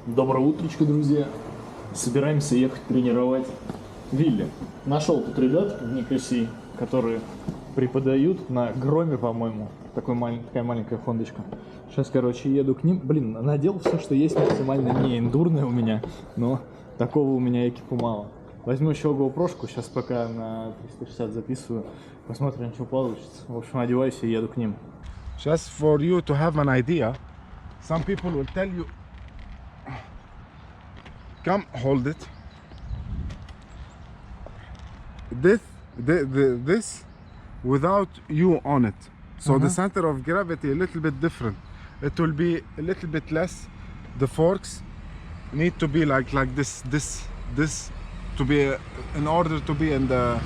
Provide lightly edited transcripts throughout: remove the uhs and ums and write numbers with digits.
Доброе утречко, друзья. Собираемся ехать тренировать Вилли. Нашел тут ребят в Никосии, которые преподают на Громе, по-моему. Такая маленькая хондочка. Сейчас, короче, еду к ним. Блин, надел все, что есть, максимально не эндурное у меня, но такого у меня экипа мало. Возьму еще GoPro-шку, сейчас пока на 360 записываю. Посмотрим, что получится. В общем, одеваюсь и еду к ним. Just for you to have an idea, some people will tell you, come hold it. This without you on it. So the center of gravity a little bit different. It will be a little bit less. The forks need to be like this to be in order to be in the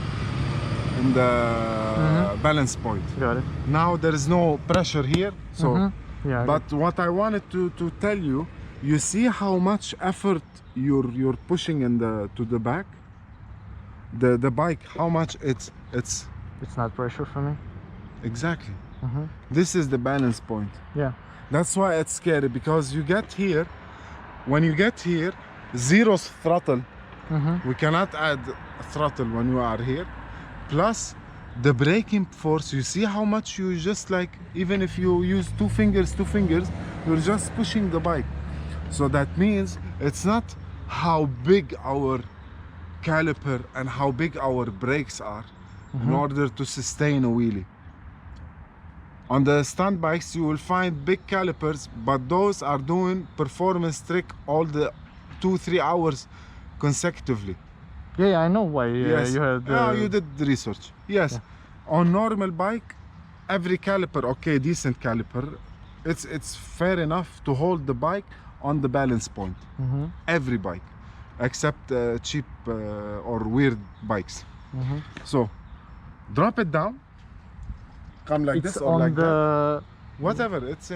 balance point. Got it. Now there is no pressure here, so Yeah. but what I wanted to tell you, you see how much effort you're pushing in to the back, the bike, how much it's It's not pressure for me. exactly. This is the balance point. Yeah. That's why it's scary, because you get here, when you get here, zero throttle. We cannot add throttle when you are here. Plus the braking force, you see how much you just like, even if you use two fingers, you're just pushing the bike. So that means it's not how big our caliper and how big our brakes are in order to sustain a wheelie. On the stunt bikes you will find big calipers, but those are doing performance trick all the 2-3 hours consecutively. Yeah, I know why Yes. you had. You did the research. Yes. Yeah. On normal bike, every caliper, okay, decent caliper, it's fair enough to hold the bike on the balance point. Every bike, except cheap or weird bikes. So, drop it down. Come like It's this or on like the. that. Whatever. It's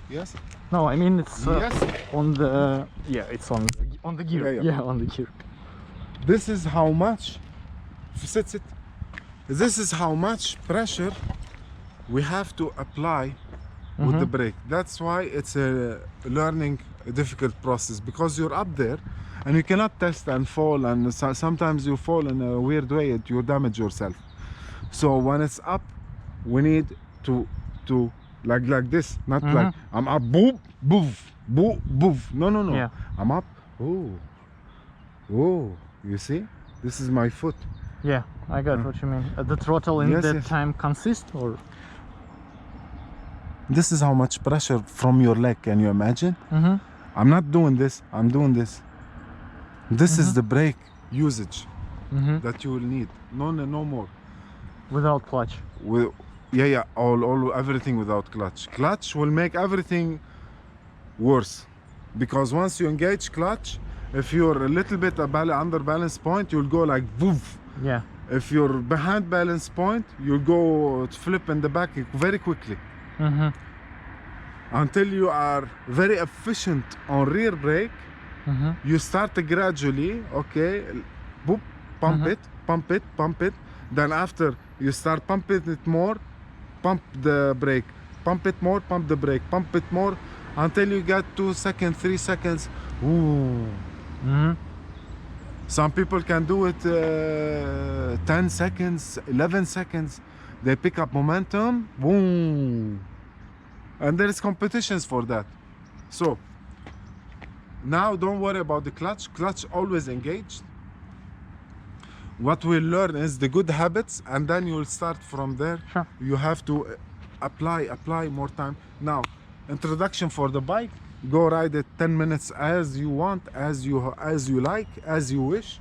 yes. No, I mean it's Yes. on the. Yeah, it's on the gear. Yeah. Yeah, on the gear. This is how much. Sit. This is how much pressure we have to apply with the brake. That's why it's a learning a difficult process, because you're up there and you cannot test and fall, and sometimes you fall in a weird way and you damage yourself. So when it's up, we need to like this, not like I'm up, boop, boof, boop, boof. No. Yeah. I'm up. Oh, you see? This is my foot. Yeah, I got what you mean. The throttle in Yes, that yes. time consists, or. This is how much pressure from your leg. Can you imagine? I'm not doing this. I'm doing this. This is the brake usage that you will need. No more. Without clutch. All everything without clutch. Clutch will make everything worse, because once you engage clutch, if you're a little bit under balance point, you'll go like woof. Yeah. If you're behind balance point, you'll go flip in the back very quickly. Until you are very efficient on rear brake, you start gradually, okay, boop, pump it. Then after you start pumping it more, pump the brake, pump it more, pump the brake, pump it more, until you get 2 seconds, 3 seconds. Ooh. Some people can do it 10 seconds, 11 seconds. They pick up momentum, boom. And there is competitions for that. So now don't worry about the clutch. Clutch always engaged. What we'll learn is the good habits, and then you'll start from there. Sure. You have to apply more time. Now, introduction for the bike. Go ride it 10 minutes as you want, as you like, as you wish,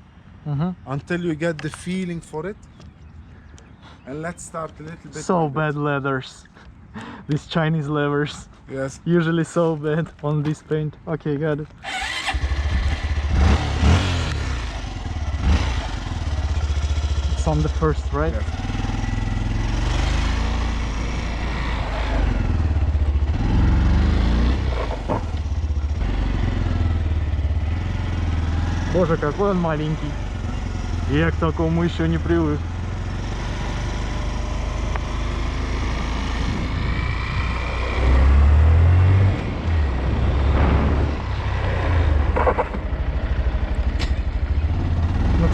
until you get the feeling for it. And let's start a little bit. So like bad leathers. These Chinese levers. Yes. Usually so bad on this paint. Okay, got it. It's on the first, right? Yes. Боже, какой он маленький. Я к такому еще не привык.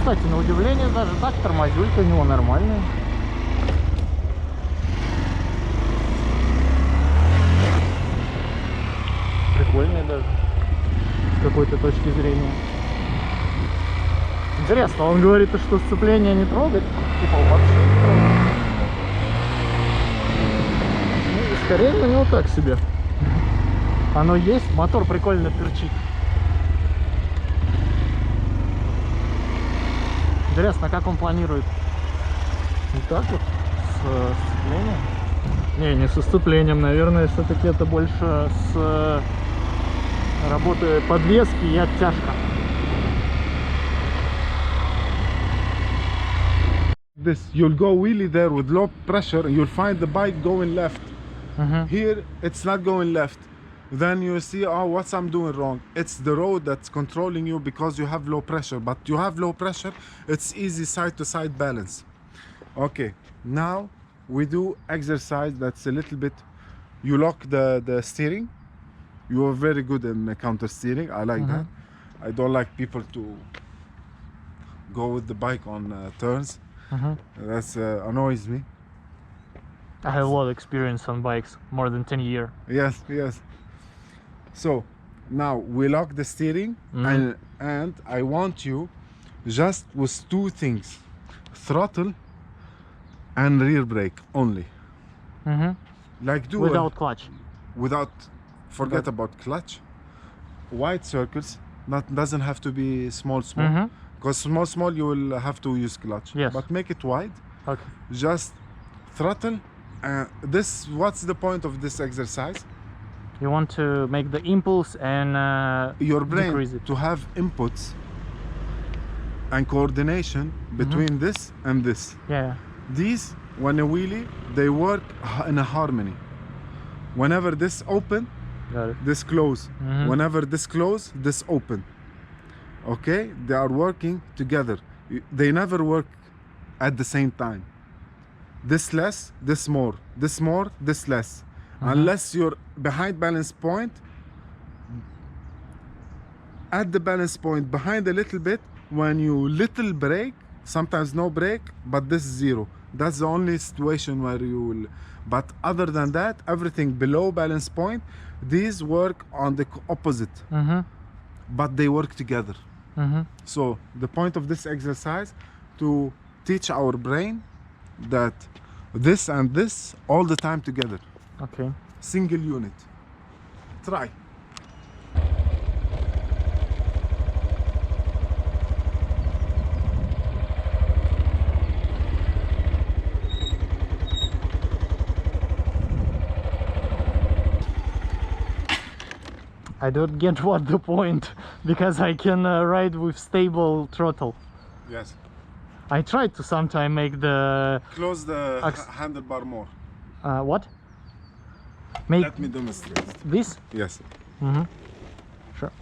кстати, на удивление, даже так тормозюлька у него нормальная. Прикольная даже, с какой-то точки зрения. Интересно, он говорит, что сцепление не трогать, типа вообще не трогать. Ну, ускорение у него так себе. Оно есть, мотор прикольно перчит. Интересно, как он планирует? Вот так вот, с сцеплением? Не со сцеплением, наверное, все-таки это больше с работы подвески и оттяжка. This, you'll go wheelie there with low pressure and you'll find the bike going left. Here it's not going left. Then you see, oh, what's I'm doing wrong? It's the road that's controlling you because you have low pressure. But you have low pressure, it's easy side to side balance. Okay, now we do exercise that's a little bit, you lock the steering. You are very good in counter steering. I like that. I don't like people to go with the bike on turns. That's annoys me. I have a lot of experience on bikes, more than 10 years. Yes, yes. So now we lock the steering, and I want you just with two things: throttle and rear brake only. Like do Without clutch. without forget about clutch. Wide circles, not doesn't have to be small because small you will have to use clutch. Yes. But make it wide. Okay. Just throttle. This, what's the point of this exercise? You want to make the impulse and Your brain decrease it. to have inputs and coordination between this and this. Yeah. These, when a wheelie, they work in a harmony. Whenever this open, Got it. this close. Whenever this close, this open. Okay, they are working together. They never work at the same time. This less, this more, this more, this less. Unless you're behind balance point, at the balance point behind a little bit, when you little brake, sometimes no brake, but this is zero. That's the only situation where you will, but other than that, everything below balance point, these work on the opposite, but they work together. So the point of this exercise to teach our brain that this and this all the time together. Okay. Single unit. Try. I don't get what the point, because I can ride with stable throttle. Yes. I tried to sometime make the Close the handlebar more. what? Make Let me demonstrate. this? Yes. Sure.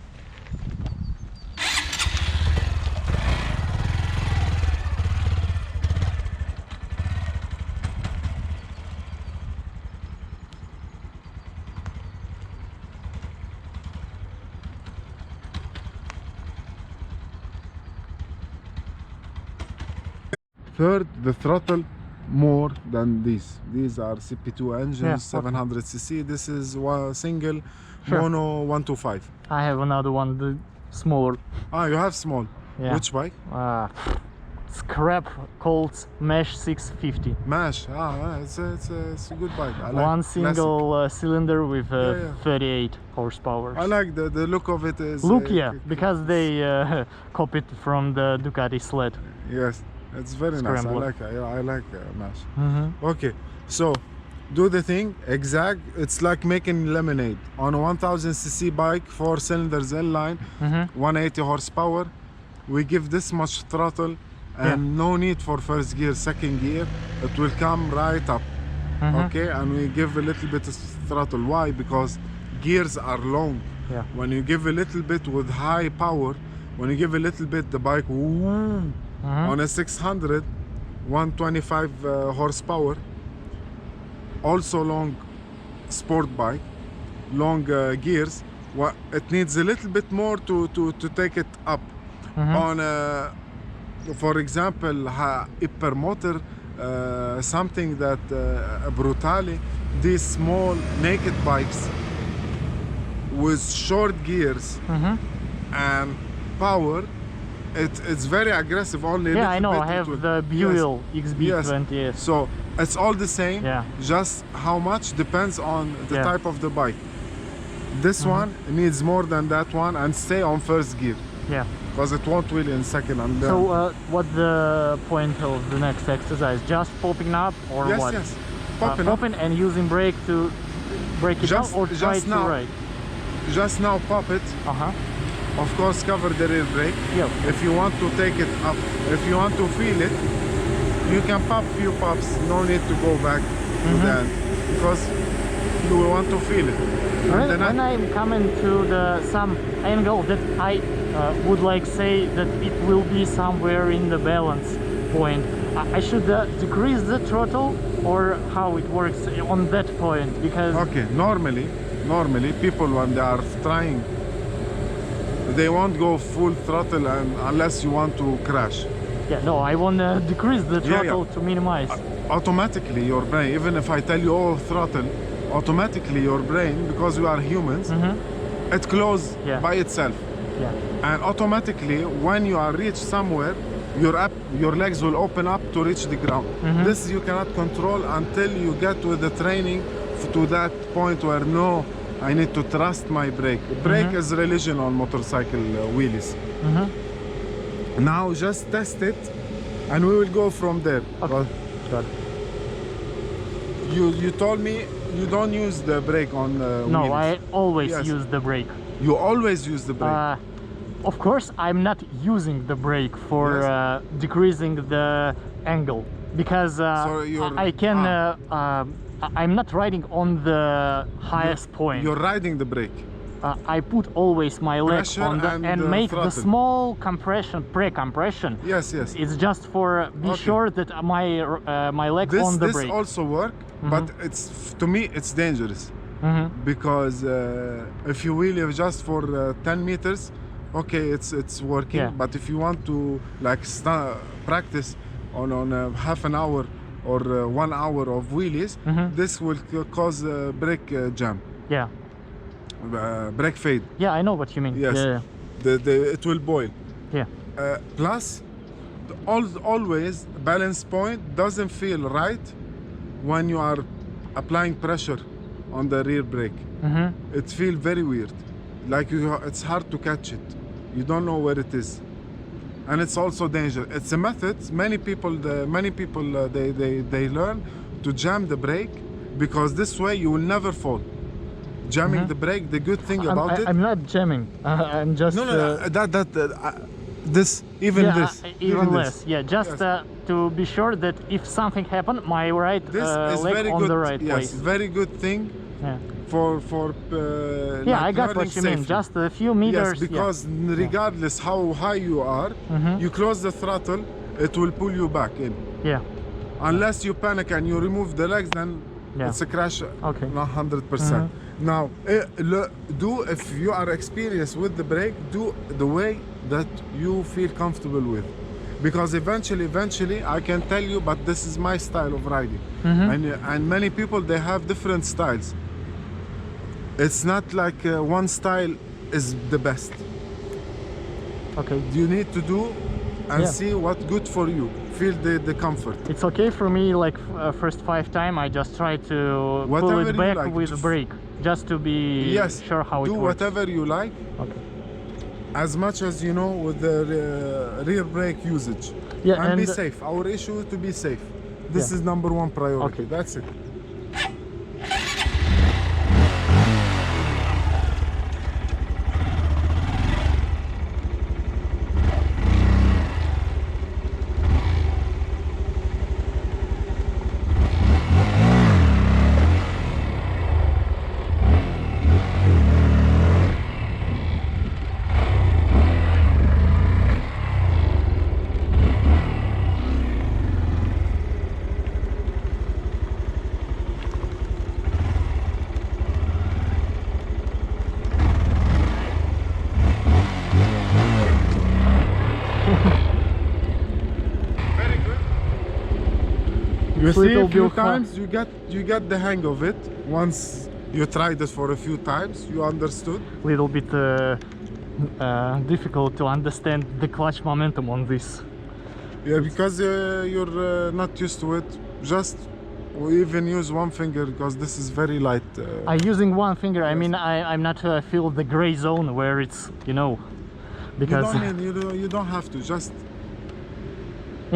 Third, the throttle more than these. These are CP2 engines, Yeah, okay. 700cc. This is one single Sure. mono 125. I have another one, the smaller. Ah, you have small. Yeah. Which bike? Scrap called Mesh 650. Mash. It's a good bike. I like One classic. single cylinder with Yeah. 38 horsepower. I like the look of it. Is Look, yeah, because they copied from the Ducati sled. Yes, it's very nice. I Scrambler. like I like Mash. Okay, so do the thing exact. It's like making lemonade on a 1000cc bike, 4 cylinders inline, 180 horsepower. We give this much throttle and no need for first gear, second gear. It will come right up. Okay, and we give a little bit of throttle. Why? Because gears are long. Yeah. When you give a little bit with high power, when you give a little bit, the bike on a 600, 125 horsepower, also long sport bike, long gears. It needs a little bit more to take it up. On a for example, hypermotor, something that Brutale, these small naked bikes with short gears and power, it's very aggressive. Only a Yeah, I little know. bit I it have will- the Buell XB20. Yes. So it's all the same. Yeah. Just how much depends on the Yeah. type of the bike. This one needs more than that one and stay on first gear Yeah. because it won't wheel in second. And then So what's the point of the next exercise? Just popping up or yes, what? yes, popping up. Popping and using brake to break it Just- up or try just to now. ride? Just now pop it. Of course, cover the rear brake. Yeah. If you want to take it up, if you want to feel it, you can pop few pops. No need to go back to that because you will want to feel it. And then When I'm coming to some angle that I would like say that it will be somewhere in the balance point, I should decrease the throttle or how it works on that point, because Okay, normally people when they are trying, they won't go full throttle and unless you want to crash. yeah, no, I want to decrease the Yeah, throttle yeah. to minimize. Automatically your brain, even if I tell you all throttle, automatically your brain, because we are humans, it closes Yeah. by itself. Yeah. And automatically when you are reach somewhere, your legs will open up to reach the ground. This you cannot control until you get with the training to that point where no, I need to trust my brake. Brake is religion on motorcycle wheelies. Now just test it and we will go from there. Okay. Got it. You told me you don't use the brake on No, wheelies. I always Yes. use the brake. You always use the brake. Of course, I'm not using the brake for Yes. decreasing the angle, because So you're- I can. I'm not riding on the highest point. You're riding the brake. I put always my leg Pressure on the and, make the throttle. small compression, pre-compression. Yes, yes. It's just for be Okay. sure that my leg This on the this brake. also work, but it's to me it's dangerous because if you wheel it just for 10 meters, okay, it's working. Yeah. But if you want to like practice on half an hour or 1 hour of wheelies, this will cause brake jam, Yeah, brake fade. yeah, I know what you mean. Yes. Yeah, It will boil. yeah. Plus, always balance point doesn't feel right when you are applying pressure on the rear brake. It feels very weird, like it's hard to catch it. You don't know where it is, and it's also dangerous. It's a method. Many people they learn to jam the brake because this way you will never fall. Jamming the brake. The good thing about it. I'm not jamming. I'm just. No, this even yeah, this even this. less. Yeah, just Yes. to be sure that if something happened, my right This is leg very on good. the right Yes, place. very good thing Yeah, for yeah, like I got what learning you mean. safely. Just a few meters. Yes, because regardless how high you are, you close the throttle, it will pull you back in. Yeah. Unless you panic and you remove the legs, then Yeah. it's a crash. Okay. 100%. Now, do if you are experienced with the brake, do the way that you feel comfortable with. Because eventually, I can tell you, but this is my style of riding. And many people, they have different styles. It's not like one style is the best. Okay. You need to do and Yeah. see what good for you. Feel the comfort. It's okay for me. Like first 5 time, I just try to pull Whatever it you back like, with just- brake, just to be Yes, sure how it do works. whatever you like, Okay. as much as you know with the rear brake usage. Yeah, and be and- safe. Our issue is to be safe. This Yeah. is number one priority. Okay. That's it. You It's see, little a few bit hard. times you get the hang of it. Once you tried it for a few times, you understood. Little bit difficult to understand the clutch momentum on this. Yeah, because you're not used to it. Just we even use one finger because this is very light. I using one finger. I Yes. mean, I'm not feel the gray zone where it's, you know, you because don't need, you don't have to. Just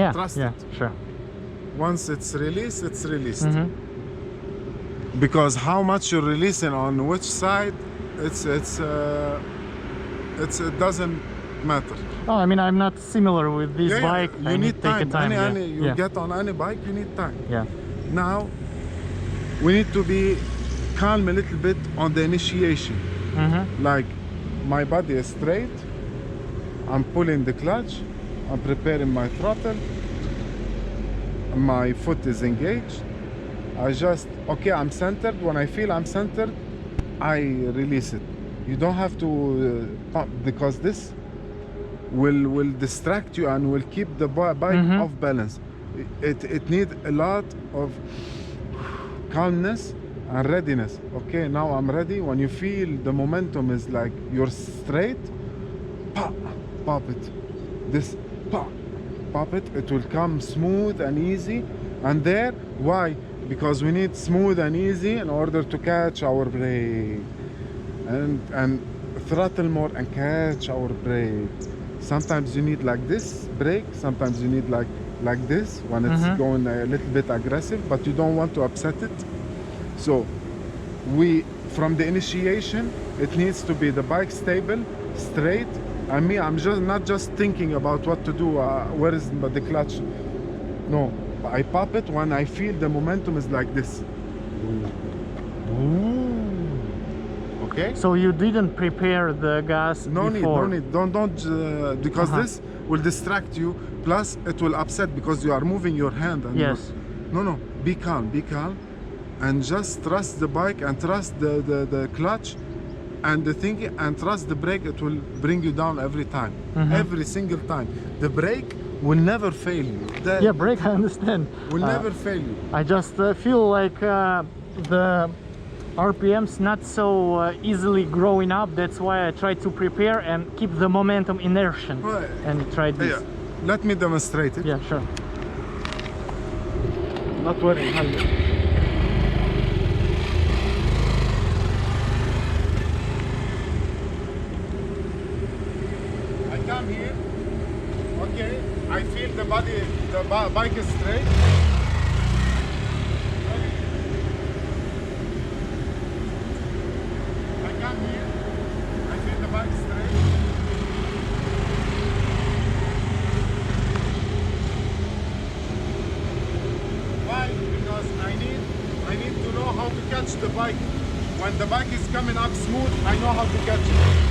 yeah, trust yeah, it. sure. once it's released, it's released. Mhm. Because how much you're releasing on which side, it doesn't matter. Oh, I mean, I'm not similar with this Yeah, bike. you I need to take a time. time. You yeah. get on any bike, you need time. Yeah. Now, we need to be calm a little bit on the initiation. Mm-hmm. Like, my body is straight, I'm pulling the clutch, I'm preparing my throttle, my foot is engaged. I just, okay, I'm centered. When I feel I'm centered, I release it. You don't have to pump, because this will distract you and will keep the bike off balance. It needs a lot of calmness and readiness. Okay, now I'm ready. When you feel the momentum is like you're straight, pop it. This pop it. It will come smooth and easy. And there, why? Because we need smooth and easy in order to catch our brake and throttle more and catch our brake. Sometimes you need like this brake, sometimes you need like this when it's going a little bit aggressive, but you don't want to upset it. So from the initiation, it needs to be the bike stable, straight. And me, I'm just not just thinking about what to do, where is the clutch. No, I pop it when I feel the momentum is like this. Okay? So you didn't prepare the gas No before? need. Don't because this will distract you. Plus, it will upset because you are moving your hand. And Yes. No. Be calm, and just trust the bike and trust the clutch and the thing and trust the brake. It will bring you down every time, every single time. The brake will never fail you. Yeah, brake, I understand. Will never fail you. I just feel like the RPM's not so easily growing up. That's why I try to prepare and keep the momentum inertia Right. and try this. Yeah. Let me demonstrate it. Yeah, sure. Not worry. I come here. Okay. I feel the bike is straight. I come here. I feel the bike straight. Why? Because I need to know how to catch the bike. When the bike is coming up smooth, I know how to catch it.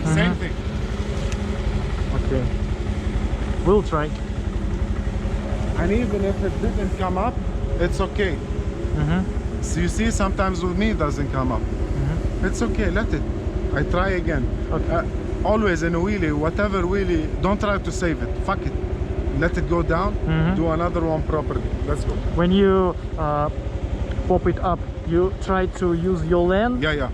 Same thing. Okay. We'll try. And even if it didn't come up, it's okay. So you see, sometimes with me it doesn't come up. It's okay, let it. I try again. Okay. Always in a wheelie, whatever wheelie, don't try to save it. Fuck it. Let it go down, do another one properly. Let's go. When you pop it up, you try to use your land Yeah.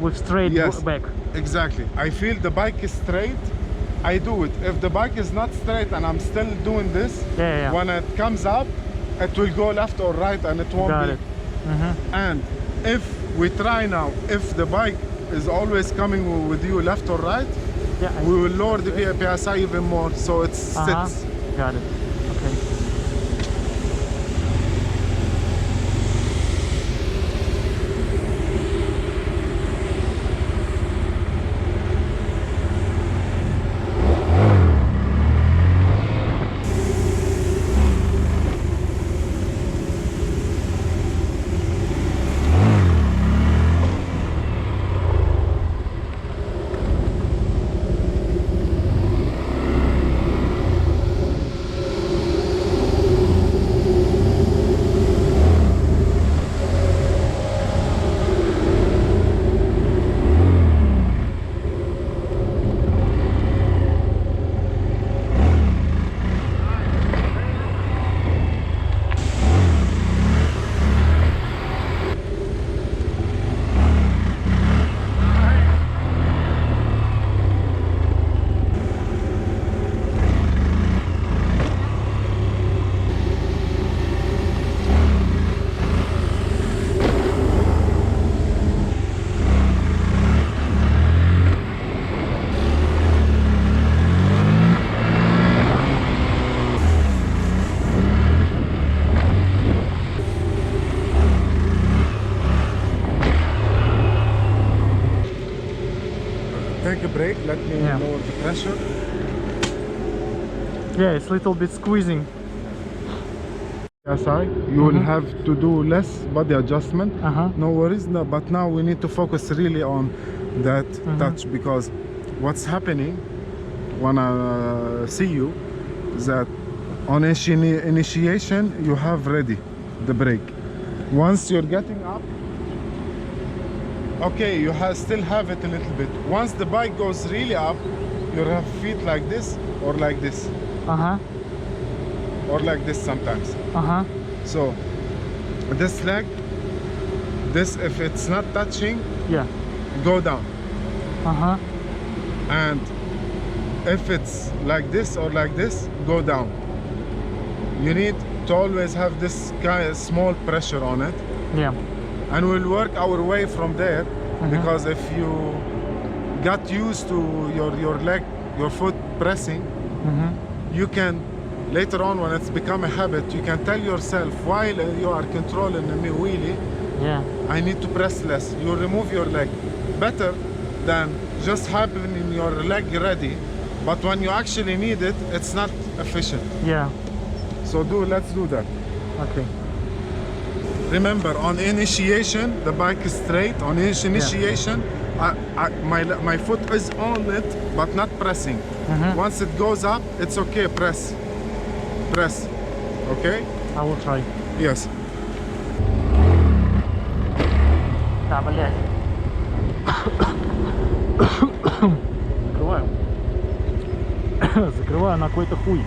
with straight Yes. back. Exactly. I feel the bike is straight, I do it. If the bike is not straight and I'm still doing this, Yeah. when it comes up, it will go left or right and it won't Got be. it. And if we try now, if the bike is always coming with you left or right, Yeah. we will lower the PSI even more, so it sits. Got it. Okay. take a break. Let me Yeah. lower the pressure. Yeah, it's a little bit squeezing. Yes, you will have to do less body adjustment. No worries. No, but now we need to focus really on that touch, because what's happening when I see you is that on initiation you have ready the brake. Once you're getting up, okay, you still have it a little bit. Once the bike goes really up, you have feet like this or like this. Or like this sometimes. So this leg, this, if it's not touching, Yeah. go down. Uh-huh. And if it's like this or like this, go down. You need to always have this kind of small pressure on it, Yeah. and we'll work our way from there. Because if you got used to your leg, your foot pressing, you can later on, when it's become a habit, you can tell yourself while you are controlling the wheelie, Yeah. I need to press less. You remove your leg. Better than just having your leg ready, but when you actually need it, it's not efficient. Yeah. So let's do that. Okay. Remember, on initiation, the bike is straight. On initiation, my foot is on it, but not pressing. Once it goes up, it's okay, press. Press. Okay? I will try. Yes. Да, блядь. Закрываю. Закрываю на какой-то хуй.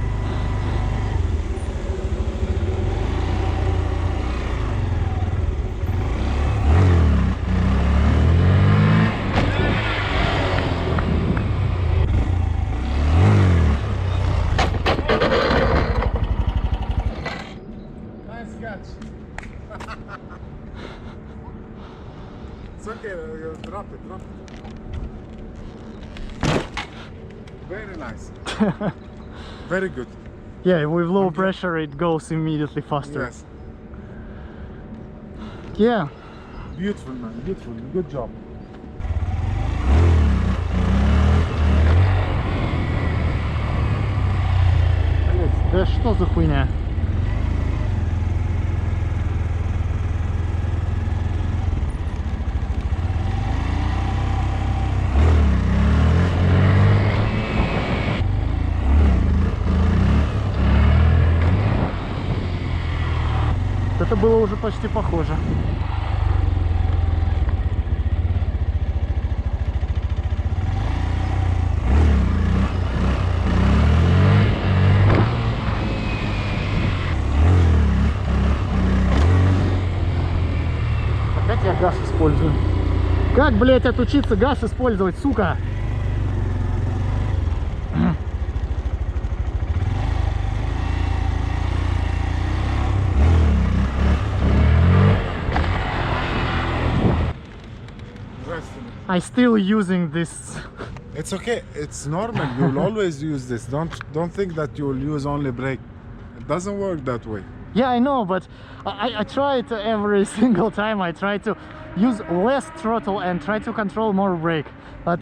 Nice catch. It's okay, drop it. Very nice. Very good. Yeah, with low pressure it goes immediately faster. Yes. Yeah. Beautiful, man. Beautiful. Good job. Да что за хуйня? Это было уже почти похоже. Опять я газ использую. Как, блять, отучиться газ использовать, сука? I still using this. It's okay. It's normal. You'll always use this. Don't think that you'll use only brake. It doesn't work that way. Yeah, I know, but I try it every single time. I try to use less throttle and try to control more brake. But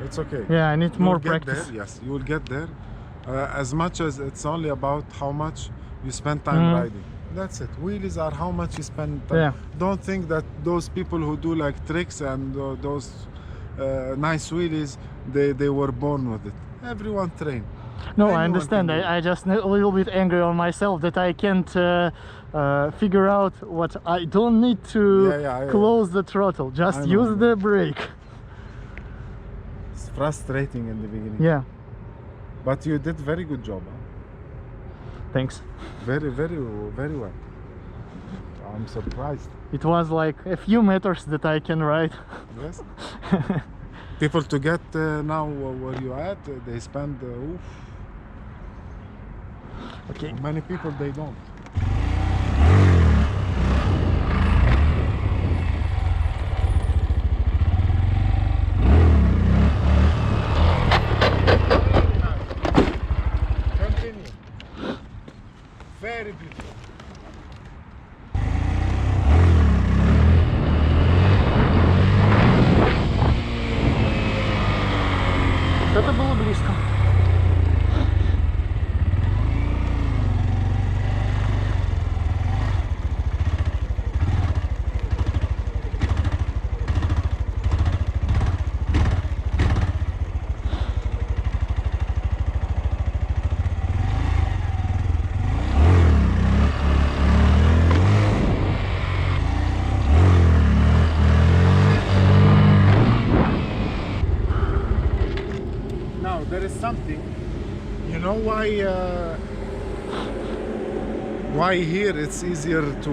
It's okay. yeah, I need You'll more get practice. there. Yes, you will get there. As much as it's only about how much you spend time riding. That's it. Wheelies are how much you spend time. Yeah. Don't think that those people who do like tricks and those nice wheelies, they were born with it. Everyone train. No, I Anyone understand. can do it. I just a little bit angry on myself that I can't figure out what I don't need to Yeah, close the throttle. Just I know. use the brake. It's frustrating in the beginning. Yeah, But you did very good job. Huh? thanks. Very, very, very well. I'm surprised. It was like a few meters that I can ride. Yes. People to get now where you at, they spend. Oof. Okay. Many people they don't. Continue. Very beautiful. это было близко. Now there is something. You know why here it's easier to.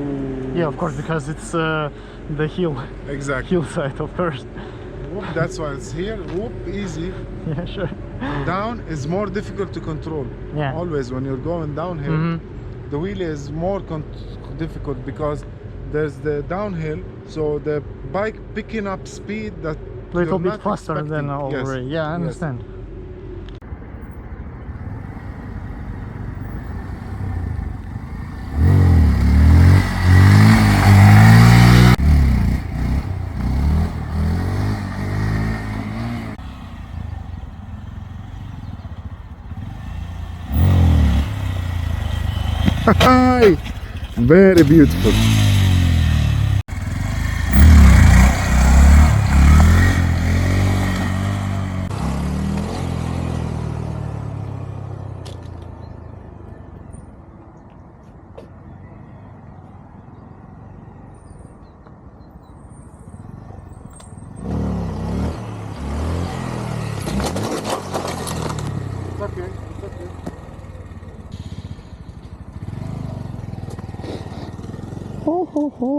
Yeah, of course, because it's the Exactly. hillside, of course. Whoop, that's why it's here. Whoop, easy. Yeah, sure. Down is more difficult to control. Yeah. Always when you're going downhill, Mhm. the wheelie is more difficult because there's the downhill, so the bike picking up speed that Little you're bit not faster than expecting. Yes. already. Yeah, I Yes. understand. Hi! Very beautiful. It's okay, it's okay. Ho, ho, ho.